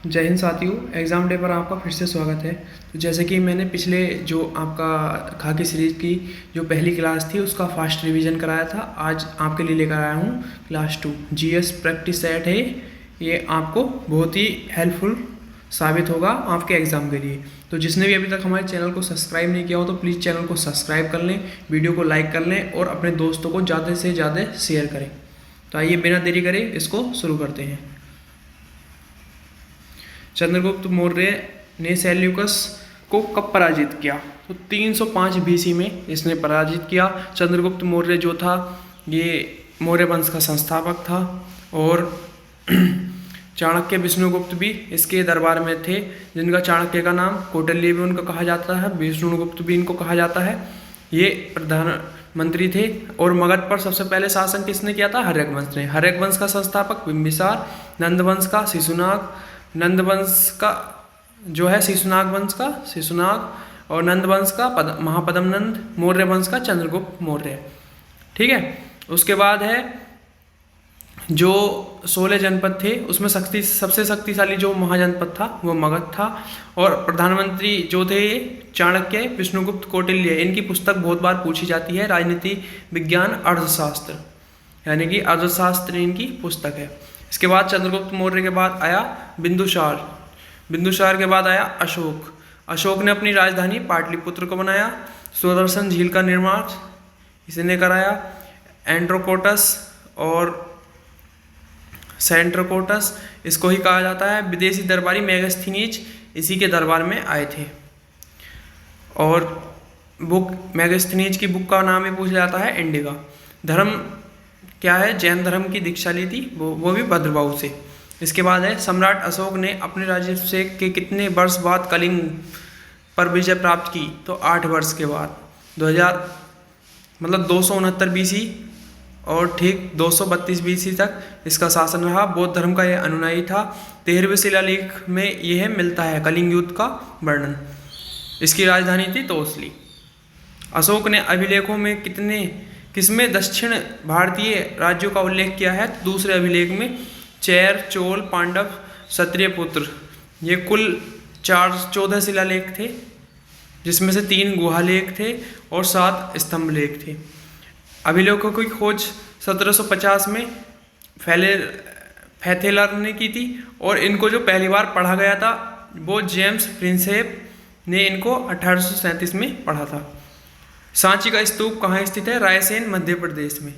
जय हिंद साथियों। Exam day पर आपका फिर से स्वागत है। तो जैसे कि मैंने पिछले जो आपका खाकी सीरीज़ की जो पहली क्लास थी उसका फास्ट रिवीजन कराया था, आज आपके लिए लेकर आया हूँ क्लास 2 जीएस प्रैक्टिस सेट है। ये आपको बहुत ही हेल्पफुल साबित होगा आपके एग्ज़ाम के लिए। तो जिसने भी अभी तक हमारे चैनल को सब्सक्राइब नहीं किया हो तो प्लीज़ चैनल को सब्सक्राइब कर लें, वीडियो को लाइक कर लें और अपने दोस्तों को ज़्यादा से ज़्यादा शेयर करें। तो आइए बिना देरी करे इसको शुरू करते हैं। चंद्रगुप्त मौर्य ने सेल्यूकस को कब पराजित किया? तो 305 बीसी में इसने पराजित किया। चंद्रगुप्त मौर्य जो था ये मौर्य वंश का संस्थापक था और चाणक्य विष्णुगुप्त भी इसके दरबार में थे, जिनका चाणक्य का नाम कौटिल्य भी उनका कहा जाता है, विष्णुगुप्त भी इनको कहा जाता है। ये प्रधानमंत्री थे और मगध पर सबसे पहले शासन किसने किया था? हर्यक ने। हर्यक वंश का संस्थापक बिंबिसार, नंदवंश का शिशुनाग, नंदवंश का जो है शिशुनाग वंश का शिशुनाग और नंदवंश का महापद्म नंद, मौर्य वंश का चंद्रगुप्त मौर्य। ठीक है। उसके बाद है जो 16 जनपद थे उसमें सबसे शक्तिशाली जो महाजनपद था वो मगध था। और प्रधानमंत्री जो थे चाणक्य, विष्णुगुप्त, कौटिल्य, इनकी पुस्तक बहुत बार पूछी जाती है, राजनीति विज्ञान अर्थशास्त्र, यानी कि अर्थशास्त्र इनकी पुस्तक है। इसके बाद चंद्रगुप्त मौर्य के बाद आया बिंदुसार, बिंदुसार के बाद आया अशोक। अशोक ने अपनी राजधानी पाटलिपुत्र को बनाया। सुदर्शन झील का निर्माण इसने कराया। एंड्रोकोटस और सेंट्रोकोटस इसको ही कहा जाता है। विदेशी दरबारी मेगास्थनीज इसी के दरबार में आए थे। और बुक मेगास्थनीज की बुक का नाम ही पूछा जाता है इंडिका। धर्म क्या है? जैन धर्म की दीक्षा ली थी वो भी भद्रबाहु से। इसके बाद है सम्राट अशोक ने अपने राज्याभिषेक के कितने वर्ष बाद कलिंग पर विजय प्राप्त की? तो 8 वर्ष के बाद। 269 बीसी और ठीक 232 बीसी तक इसका शासन रहा। बौद्ध धर्म का यह अनुयायी था। 13वें शिलालेख में यह मिलता है कलिंग युद्ध का वर्णन। इसकी राजधानी थी तोसली। अशोक ने अभिलेखों में किसमें दक्षिण भारतीय राज्यों का उल्लेख किया है? तो दूसरे अभिलेख में चैर, चोल, पांडव, क्षत्रिय पुत्र, ये कुल 14 शिलालेख थे, जिसमें से 3 गुहालेख थे और 7 स्तंभलेख थे। अभिलेखों की खोज 1750 में फैथेलर ने की थी और इनको जो पहली बार पढ़ा गया था वो जेम्स प्रिंसेप ने इनको 1837 में पढ़ा था। सांची का स्तूप कहाँ स्थित है? रायसेन, मध्य प्रदेश में।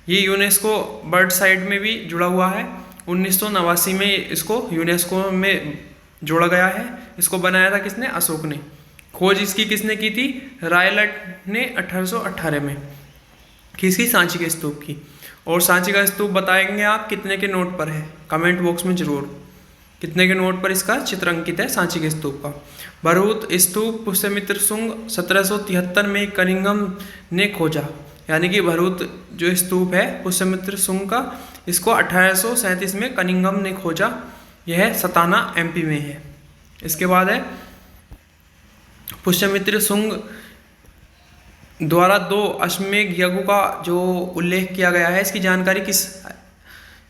ये यूनेस्को बर्ड साइट में भी जुड़ा हुआ है। 1989 में इसको यूनेस्को में जोड़ा गया है। इसको बनाया था किसने? अशोक ने। खोज इसकी किसने की थी? रायलट ने 1818 में। किसकी? सांची के स्तूप की। और सांची का स्तूप बताएंगे आप कितने के नोट पर है? कमेंट बॉक्स में जरूर कितने के नोट पर इसका चित्र अंकित है सांची के स्तूप का। भरहुत स्तूप पुष्यमित्र शुंग 1773 में कनिंघम ने खोजा, यानी कि भरहुत जो स्तूप है पुष्यमित्र शुंग का, इसको 1837 में कनिंघम ने खोजा। यह सताना एमपी में है। इसके बाद है पुष्यमित्र शुंग द्वारा 2 अश्वमेध यज्ञों का जो उल्लेख किया गया है, इसकी जानकारी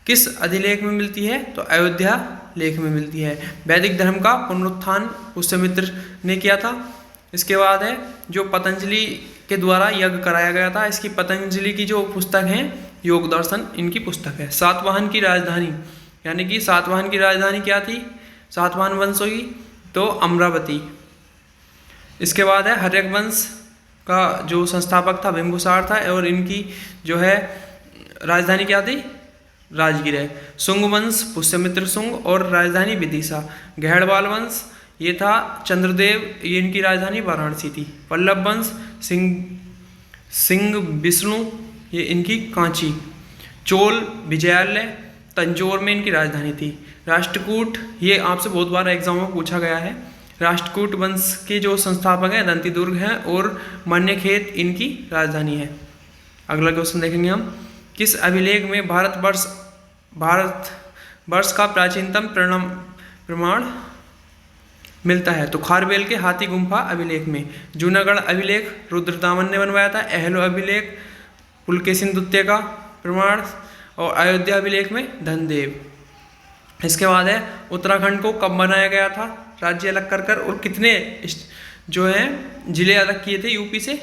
किस अधिलेख में मिलती है? तो अयोध्या लेख में मिलती है। वैदिक धर्म का पुनरुत्थान पुष्यमित्र ने किया था। इसके बाद है जो पतंजलि के द्वारा यज्ञ कराया गया था, इसकी पतंजलि की जो पुस्तक है योग दर्शन, इनकी पुस्तक है। सातवाहन की राजधानी, यानी कि सातवाहन की राजधानी क्या थी? सातवाहन वंश होगी तो अमरावती। इसके बाद है हर्यक वंश का जो संस्थापक था बिंबिसार था और इनकी जो है राजधानी क्या थी? राजगीर है। शुंग वंश पुष्यमित्र शुंग और राजधानी विदिशा। गहड़वाल वंश ये था चंद्रदेव, ये इनकी राजधानी वाराणसी थी। पल्लव वंश सिंह विष्णु, ये इनकी कांची। चोल विजयालय तंजौर में इनकी राजधानी थी। राष्ट्रकूट, ये आपसे बहुत बार एग्जाम में पूछा गया है। राष्ट्रकूट वंश के जो संस्थापक हैं दंतीदुर्ग हैं और मन्यखेत इनकी राजधानी है। अगला क्वेश्चन देखेंगे हम। किस अभिलेख में भारतवर्ष का प्राचीनतम प्रमाण मिलता है? तो खारवेल के हाथी गुम्फा अभिलेख में। जूनागढ़ अभिलेख रुद्रदामन ने बनवाया था। अहलो अभिलेख पुलकेशिन द्वितीय का प्रमाण और अयोध्या अभिलेख में धनदेव। इसके बाद है उत्तराखंड को कब बनाया गया था राज्य अलग कर कर, और कितने जो हैं जिले अलग किए थे यूपी से,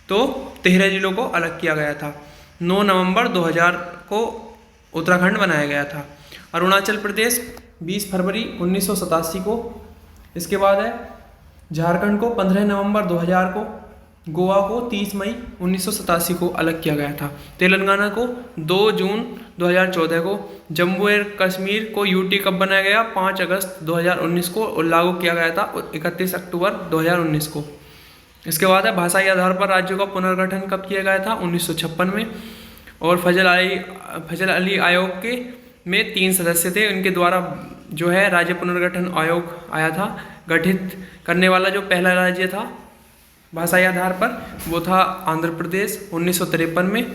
तो 13 जिलों को अलग किया गया था। 9 नवंबर 2000 को उत्तराखंड बनाया गया था। अरुणाचल प्रदेश 20 फरवरी 1987 को। इसके बाद है झारखंड को 15 नवंबर 2000 को, गोवा को 30 मई 1987 को अलग किया गया था। तेलंगाना को 2 जून 2014 को। जम्मू एंड कश्मीर को यूटी कब बनाया गया? 5 अगस्त 2019 को, और लागू किया गया था 31 अक्टूबर 2019 को। इसके बाद है भाषाई आधार पर राज्यों का पुनर्गठन कब किया गया था? 1956 में। और फजल अली आयोग के में 3 सदस्य थे, उनके द्वारा जो है राज्य पुनर्गठन आयोग आया था। गठित करने वाला जो पहला राज्य था भाषाई आधार पर वो था आंध्र प्रदेश 1953 में।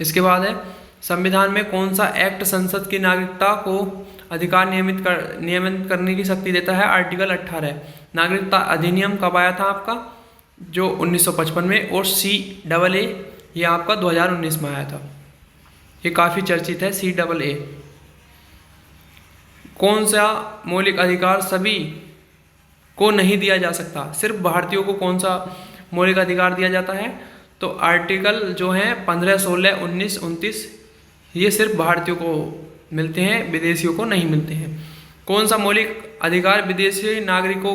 इसके बाद है संविधान में कौन सा एक्ट संसद की नागरिकता को अधिकार नियमित करने की शक्ति देता है? आर्टिकल 18। नागरिकता अधिनियम कब आया था आपका? जो 1955 में। और CAA ये आपका 2019 में आया था। ये काफ़ी चर्चित है CAA। कौन सा मौलिक अधिकार सभी को नहीं दिया जा सकता? सिर्फ भारतीयों को कौन सा मौलिक अधिकार दिया जाता है? तो आर्टिकल जो हैं 15, 16, 19, 29 ये सिर्फ भारतीयों को मिलते हैं, विदेशियों को नहीं मिलते हैं। कौन सा मौलिक अधिकार विदेशी नागरिकों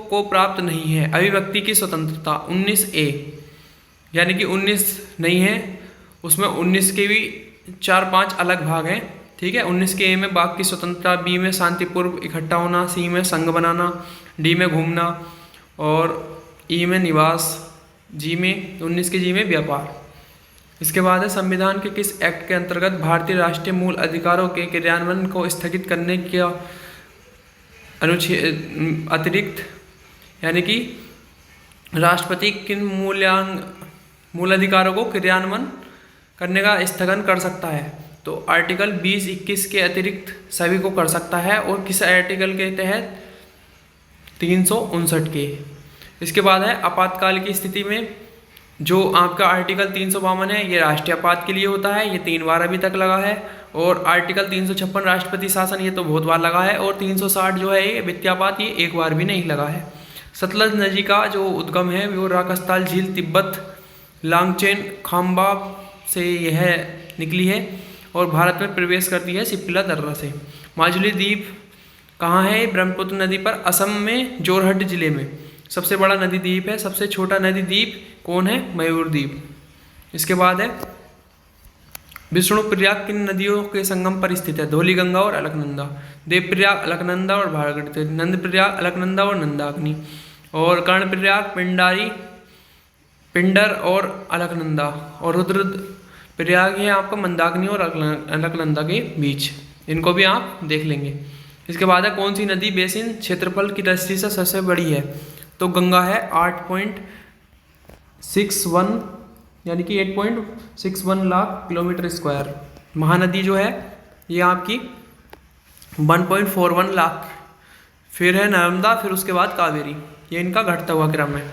को प्राप्त नहीं है? अभिव्यक्ति की स्वतंत्रता 19A, यानी कि 19 नहीं है, उसमें 19 के भी 4-5 अलग भाग हैं, ठीक है। 19 के A में वाक की स्वतंत्रता, B में शांतिपूर्व इकट्ठा होना, C में संघ बनाना, D में घूमना, और E में निवास, G में व्यापार। इसके बाद है संविधान के किस एक्ट के अंतर्गत भारतीय राष्ट्रीय मूल अधिकारों के क्रियान्वयन को स्थगित करने के अनुच्छेद अतिरिक्त, यानी कि राष्ट्रपति किन मूल अधिकारों को क्रियान्वयन करने का स्थगन कर सकता है? तो आर्टिकल 20-21 के अतिरिक्त सभी को कर सकता है। और किस आर्टिकल के तहत? 359 के। इसके बाद है आपातकाल की स्थिति में जो आपका आर्टिकल 352 है ये राष्ट्रीय आपात के लिए होता है, ये 3 बार अभी तक लगा है। और आर्टिकल 356 राष्ट्रपति शासन, ये तो बहुत बार लगा है। और 360 जो है ये वित्तीयापात, ये 1 बार भी नहीं लगा है। सतलज नदी का जो उद्गम है वो राकस्थाल झील, तिब्बत, लांगचेन खाम्बा से यह निकली है और भारत में प्रवेश करती है सिप्पिला दर्रा से। माजुली द्वीप कहाँ है? ब्रह्मपुत्र नदी पर, असम में जोरहट जिले में सबसे बड़ा नदी द्वीप है। सबसे छोटा नदी द्वीप कौन है? मयूर द्वीप। इसके बाद है विष्णुप्रयाग किन नदियों के संगम पर स्थित है? धौलीगंगा और अलकनंदा। देवप्रयाग, अलकनंदा और भागीरथी। नंदप्रयाग, अलकनंदा और नंदाग्नि। और कर्णप्रयाग, पिंडर और अलकनंदा। और रुद्रप्रयाग है आपका मंदाकिनी और अलकनंदा के बीच। इनको भी आप देख लेंगे। इसके बाद है कौन सी नदी बेसिन क्षेत्रफल की दृष्टि से सबसे बड़ी है? तो गंगा है 8.61 यानी कि 8.61 लाख किलोमीटर स्क्वायर। महानदी जो है ये आपकी 1.41 लाख। फिर है नर्मदा, फिर उसके बाद कावेरी। ये इनका घटता हुआ क्रम है।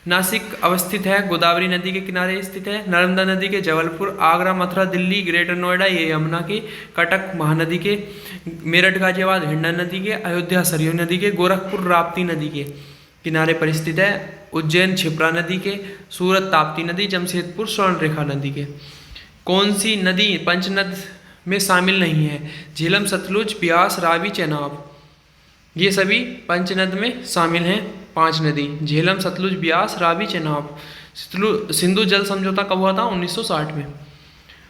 नासिक अवस्थित है, गोदावरी नदी के किनारे स्थित है। नर्मदा नदी के जबलपुर, आगरा, मथुरा, दिल्ली, ग्रेटर नोएडा ये यमुना के, कटक महानदी के, मेरठ गाजियाबाद हिंडन नदी के, अयोध्या सरयू नदी के, गोरखपुर राप्ती नदी के किनारे पर स्थित है। उज्जैन क्षिप्रा नदी के, सूरत ताप्ती नदी, जमशेदपुर स्वर्णरेखा नदी के। कौन सी नदी पंचनद में शामिल नहीं है? झेलम, सतलुज, ब्यास, रावी, चेनाब। ये सभी पंचनद में शामिल हैं। 5 नदी झेलम, सतलुज, ब्यास, रावी, चेनाब। सिंधु जल समझौता कब हुआ था? 1960 में।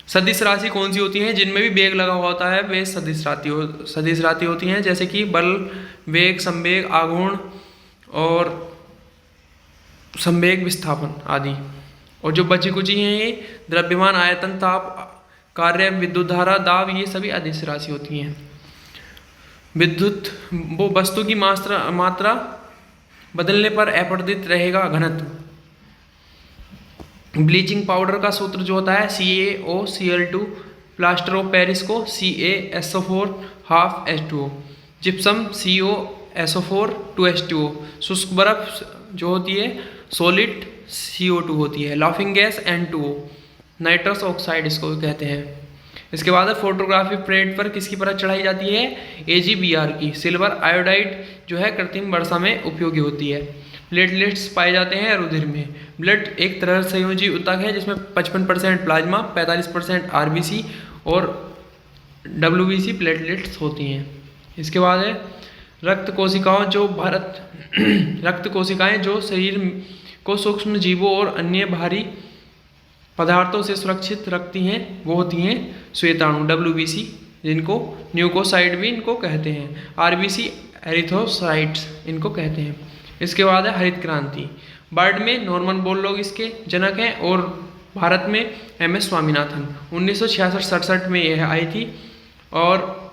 सदिश राशि कौन सी होती हैं जिनमें भी वेग लगा हुआ होता है? वे सदिश राशि होती हैं, जैसे कि बल, वेग, संवेग, आघूर्ण और संवेग, विस्थापन आदि। और जो बची कुची हैं ये द्रव्यमान, आयतन, ताप, कार्य, विद्युत धारा, दाब, ये सभी अदिश राशि होती हैं। विद्युत वो वस्तु की मात्रा बदलने पर अपरिवर्तित रहेगा घनत्व। ब्लीचिंग पाउडर का सूत्र जो होता है CaOCl2, प्लास्टर ऑफ पेरिस को CaSO4 half H2O, gypsum CoSO4 2H2O, शुष्क बर्फ जो होती है सॉलिड CO2 होती है, laughing gas N2O, nitrous oxide इसको कहते हैं। इसके बाद है फोटोग्राफी प्लेट पर किसकी परत चढ़ाई जाती है, AgBr की। सिल्वर आयोडाइड जो है कृत्रिम वर्षा में उपयोगी होती है। प्लेटलेट्स पाए जाते हैं रुधिर में। ब्लड एक तरह संयोजी ऊतक है जिसमें 55% प्लाज्मा, 45% RBC और WBC प्लेटलेट्स होती हैं। इसके बाद है रक्त कोशिकाएं जो शरीर को सूक्ष्म जीवों और अन्य भारी पदार्थों से सुरक्षित रखती हैं, वो होती हैं श्वेताणु WBC, जिनको न्यूकोसाइड भी इनको कहते हैं। RBC एरिथ्रोसाइट्स इनको कहते हैं। इसके बाद है हरित क्रांति। बर्ड में नॉर्मन बोरलॉग इसके जनक हैं और भारत में MS स्वामीनाथन। 1966-67 में यह आई थी। और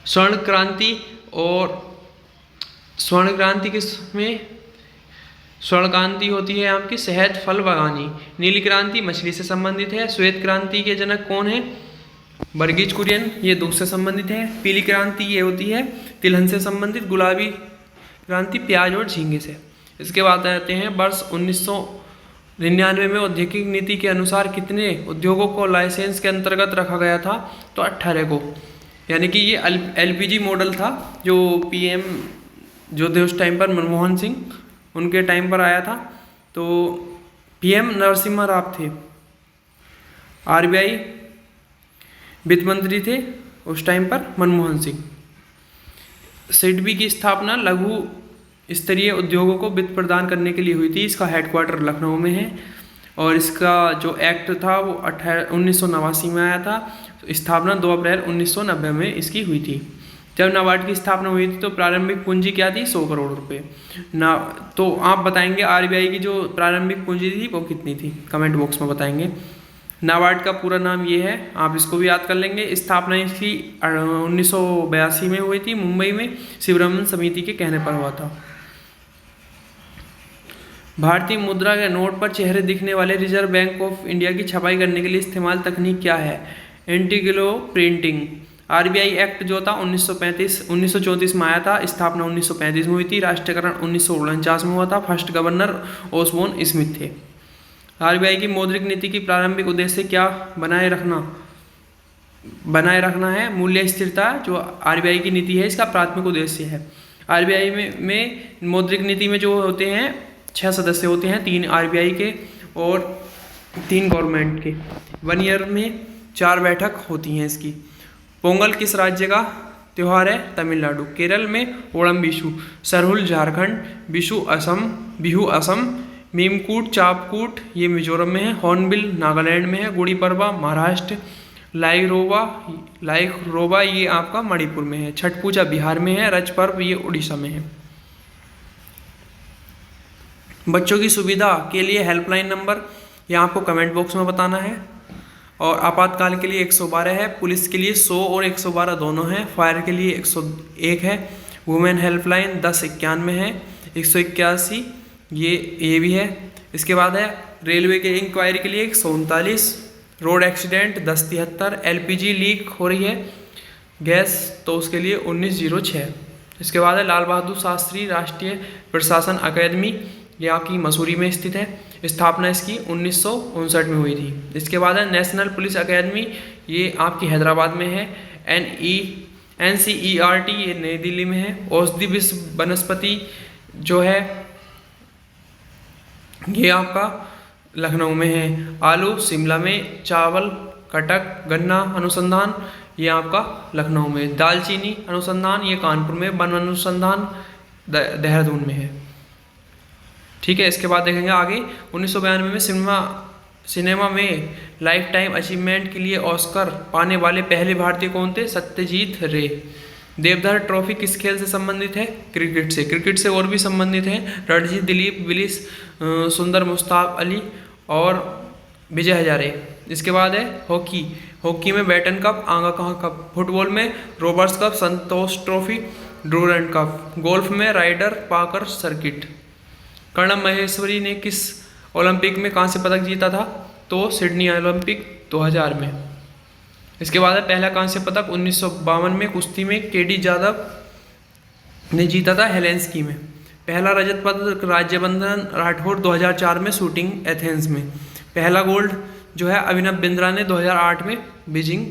स्वर्ण क्रांति किसमें, स्वर्ण क्रांति होती है आपकी शहद फल बागानी। नीली क्रांति मछली से संबंधित है। श्वेत क्रांति के जनक कौन है, वर्गीज कुरियन, ये दूध से संबंधित है। पीली क्रांति ये होती है तिलहन से संबंधित। गुलाबी क्रांति प्याज और झींगे से। इसके बाद आते हैं वर्ष 1999 में औद्योगिक नीति के अनुसार कितने उद्योगों को लाइसेंस के अंतर्गत रखा गया था, तो 18 को। यानी कि ये LPG मॉडल था जो PM जो थे उस टाइम पर मनमोहन सिंह, उनके टाइम पर आया था। तो PM नरसिम्हा राव थे, RBI वित्त मंत्री थे उस टाइम पर मनमोहन सिंह। SIDBI की स्थापना लघु स्तरीय उद्योगों को वित्त प्रदान करने के लिए हुई थी। इसका हेडक्वार्टर लखनऊ में है और इसका जो एक्ट था वो 1989 में आया था। स्थापना 2 अप्रैल 1990 में इसकी हुई थी। जब नाबार्ड की स्थापना हुई थी तो प्रारंभिक पूंजी क्या थी, 100 करोड़ रुपए ना। तो आप बताएंगे RBI की जो प्रारंभिक पूंजी थी वो कितनी थी, कमेंट बॉक्स में बताएंगे। नाबार्ड का पूरा नाम ये है, आप इसको भी याद कर लेंगे। स्थापना इसकी 1982 में हुई थी, मुंबई में शिवरमन समिति के कहने पर हुआ था। भारतीय मुद्रा के नोट पर चेहरे दिखने वाले रिजर्व बैंक ऑफ इंडिया की छपाई करने के लिए इस्तेमाल तकनीक क्या है, एंटीग्लो प्रिंटिंग। RBI एक्ट जो था 1934 में आया था। स्थापना 1935 में हुई थी। राष्ट्रीयकरण 1949 में हुआ था। फर्स्ट गवर्नर ओसबोर्न स्मिथ थे। RBI की मौद्रिक नीति की प्रारंभिक उद्देश्य क्या बनाए रखना है, मूल्य स्थिरता जो RBI की नीति है इसका प्राथमिक उद्देश्य है। RBI में मौद्रिक नीति में जो होते हैं 6 सदस्य होते हैं, 3 RBI के और 3 गवर्नमेंट के। 1 ईयर में 4 बैठक होती हैं इसकी। पोंगल किस राज्य का त्यौहार है, तमिलनाडु। केरल में ओणम विशु। सरहुल झारखंड, बिहू असम, मीमकूट चापकूट ये मिजोरम में है। हॉर्नबिल नागालैंड में है। गुड़ी पड़वा महाराष्ट्र। लाइरोबा ये आपका मणिपुर में है। छठ पूजा बिहार में है। रज पर्व ये उड़ीसा में है। बच्चों की सुविधा के लिए हेल्पलाइन नंबर यहाँ आपको कमेंट बॉक्स में बताना है। और आपातकाल के लिए 112 है। पुलिस के लिए 100 और 112 दोनों हैं। फायर के लिए 101 है। वुमेन हेल्पलाइन 1091 है। 181 ये भी है। इसके बाद है रेलवे के इंक्वायरी के लिए 139। Road accident 1073। LPG लीक हो रही है गैस तो उसके लिए 1906। इसके बाद है लाल बहादुर शास्त्री राष्ट्रीय प्रशासन अकादमी, ये आपकी मसूरी में स्थित है। स्थापना इसकी 1959 में हुई थी। इसके बाद है नेशनल पुलिस अकेडमी, ये आपकी हैदराबाद में है। NCERT ये नई दिल्ली में है। औषधि विश्व वनस्पति जो है ये आपका लखनऊ में है। आलू शिमला में। चावल कटक गन्ना अनुसंधान ये आपका लखनऊ में। दालचीनी अनुसंधान ये कानपुर में। वन अनुसंधान देहरादून में है। ठीक है, इसके बाद देखेंगे आगे 1992 में सिनेमा में लाइफ टाइम अचीवमेंट के लिए ऑस्कर पाने वाले पहले भारतीय कौन थे, सत्यजीत रे। देवधर ट्रॉफी किस खेल से संबंधित है, क्रिकेट से। क्रिकेट से और भी संबंधित हैं रणजी, दिलीप विलिस, सुंदर मुश्ताक अली और विजय हजारे। इसके बाद है हॉकी में बैटन कप, आंगा कहाँ कप। फुटबॉल में रोबर्ट्स कप, संतोष ट्रॉफी, डूरंड कप। गोल्फ में राइडर पाकर सर्किट। कर्णम महेश्वरी ने किस ओलंपिक में कांस्य पदक जीता था, तो सिडनी ओलंपिक 2000 में। इसके बाद है पहला कांस्य पदक 1952 में कुश्ती में KD जाधव ने जीता था हेलेंस्की में। पहला रजत पदक राज्यवर्धन राठौड़ 2004 में शूटिंग एथेंस में। पहला गोल्ड जो है अभिनव बिंद्रा ने 2008 में बीजिंग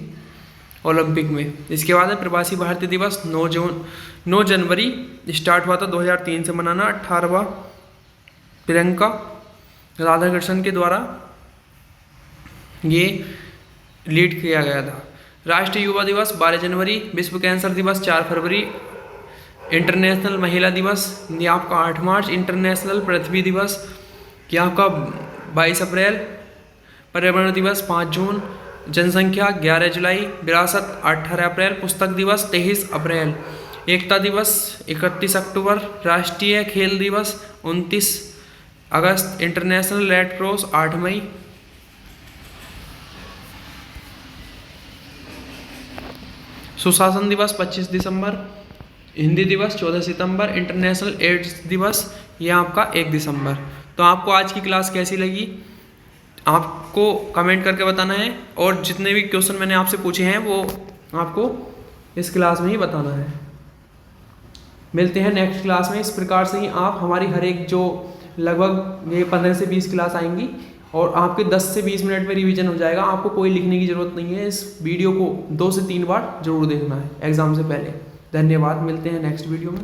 ओलंपिक में। इसके बाद है प्रवासी भारतीय दिवस 9 जनवरी स्टार्ट हुआ था 2003 से मनाना। 18वां प्रियंका राधाकृष्णन के द्वारा ये लीड किया गया था। राष्ट्रीय युवा दिवस 12 जनवरी। विश्व कैंसर दिवस 4 फरवरी। इंटरनेशनल महिला दिवस ये आपका 8 मार्च। इंटरनेशनल पृथ्वी दिवस ये आपका 22 अप्रैल। पर्यावरण दिवस 5 जून। जनसंख्या 11 जुलाई। विरासत 18 अप्रैल। पुस्तक दिवस 23 अप्रैल। एकता दिवस 31 अक्टूबर। राष्ट्रीय खेल दिवस 29 अगस्त। इंटरनेशनल रेड क्रॉस 8 मई। सुशासन दिवस 25 दिसंबर। हिंदी दिवस 14 सितंबर। इंटरनेशनल एड्स दिवस ये आपका 1 दिसंबर। तो आपको आज की क्लास कैसी लगी आपको कमेंट करके बताना है, और जितने भी क्वेश्चन मैंने आपसे पूछे हैं वो आपको इस क्लास में ही बताना है। मिलते हैं नेक्स्ट क्लास में। इस प्रकार से ही आप हमारी हर एक जो लगभग ये 15 से 20 क्लास आएंगी और आपके 10 से 20 मिनट में रिवीजन हो जाएगा। आपको कोई लिखने की ज़रूरत नहीं है। इस वीडियो को 2 से 3 बार जरूर देखना है एग्ज़ाम से पहले। धन्यवाद। मिलते हैं नेक्स्ट वीडियो में।